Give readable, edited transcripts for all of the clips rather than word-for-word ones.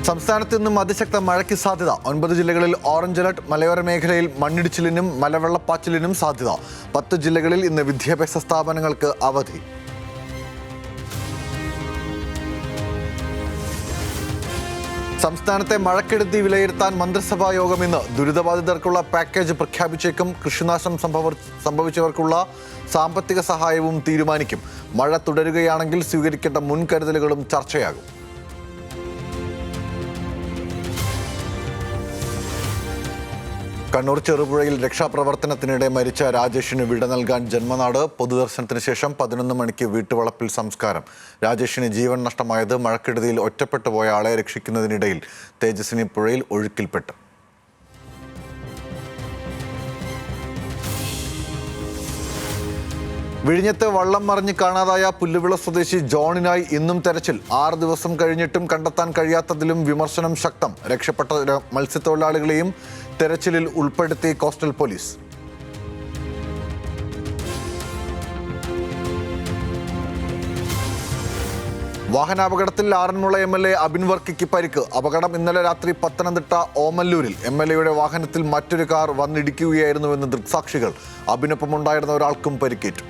സംസ്ഥാനത്ത് ഇന്നും അതിശക്ത മഴയ്ക്ക് സാധ്യത. 9 ജില്ലകളിൽ ഓറഞ്ച് അലർട്ട്. മലയോര മേഖലയിൽ മണ്ണിടിച്ചിലിനും മലവെള്ളപ്പാച്ചിലിനും സാധ്യത. 10 ജില്ലകളിൽ ഇന്ന് വിദ്യാഭ്യാസ സ്ഥാപനങ്ങൾക്ക് അവധി. സംസ്ഥാനത്തെ മഴക്കെടുതി വിലയിരുത്താൻ മന്ത്രിസഭാ യോഗം ഇന്ന്. ദുരിതബാധിതർക്കുള്ള പാക്കേജ് പ്രഖ്യാപിച്ചേക്കും. കൃഷിനാശം സംഭവിച്ചവർക്കുള്ള സാമ്പത്തിക സഹായവും തീരുമാനിക്കും. മഴ തുടരുകയാണെങ്കിൽ സ്വീകരിക്കേണ്ട മുൻകരുതലുകളും ചർച്ചയാകും. കണ്ണൂർ ചെറുപുഴയിൽ രക്ഷാപ്രവർത്തനത്തിനിടെ മരിച്ച രാജേഷിന് വിട നൽകാൻ ജന്മനാട്. പൊതുദർശനത്തിന് ശേഷം 11 മണിക്ക് വീട്ടുവളപ്പിൽ സംസ്കാരം. രാജേഷിന് ജീവൻ നഷ്ടമായത് മഴക്കെടുതിയിൽ ഒറ്റപ്പെട്ടു പോയ ആളെ രക്ഷിക്കുന്നതിനിടയിൽ തേജസ്വിനി പുഴയിൽ ഒഴുക്കിൽപ്പെട്ടു. വിഴിഞ്ഞത്ത് വള്ളം മറിഞ്ഞ് കാണാതായ പുല്ലുവിള സ്വദേശി ജോണിനായി ഇന്നും തെരച്ചിൽ. 6 ദിവസം കഴിഞ്ഞിട്ടും കണ്ടെത്താൻ കഴിയാത്തതിലും വിമർശനം ശക്തം. രക്ഷപ്പെട്ട മത്സ്യത്തൊഴിലാളികളെയും തെരച്ചിലിൽ ഉൾപ്പെടുത്തി കോസ്റ്റൽ പോലീസ്. വാഹനാപകടത്തിൽ ആറന്മുള MLA അബിൻ വർക്കിക്ക് പരിക്ക്. അപകടം ഇന്നലെ രാത്രി പത്തനംതിട്ട ഓമല്ലൂരിൽ. MLAയുടെ വാഹനത്തിൽ മറ്റൊരു കാർ വന്നിടിക്കുകയായിരുന്നുവെന്ന് ദൃക്സാക്ഷികൾ. അബിനൊപ്പമുണ്ടായിരുന്ന ഒരാൾക്കും പരിക്കേറ്റു.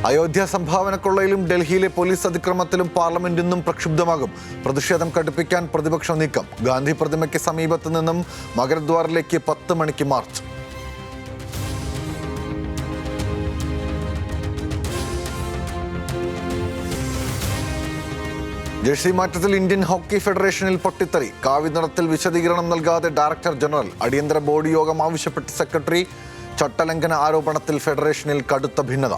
അയോധ്യ സംഭാവനക്കൊള്ളയിലും ഡൽഹിയിലെ പോലീസ് അതിക്രമത്തിലും പാർലമെന്റ് ഇന്നും പ്രക്ഷുബ്ധമാകും. പ്രതിഷേധം കടുപ്പിക്കാൻ പ്രതിപക്ഷ നീക്കം. ഗാന്ധി പ്രതിമയ്ക്ക് സമീപത്ത് നിന്നും മകരദ്വാറിലേക്ക് 10 മണിക്ക് മാർച്ച്. ജേഴ്സി മാറ്റത്തിൽ ഇന്ത്യൻ ഹോക്കി ഫെഡറേഷനിൽ പൊട്ടിത്തെറി. കാവ്യ നിറത്തിൽ വിശദീകരണം നൽകാതെ ഡയറക്ടർ ജനറൽ. അടിയന്തര ബോർഡ് യോഗം ആവശ്യപ്പെട്ട് സെക്രട്ടറി. ചട്ടലംഘന ആരോപണത്തിൽ ഫെഡറേഷനിൽ കടുത്ത ഭിന്നത.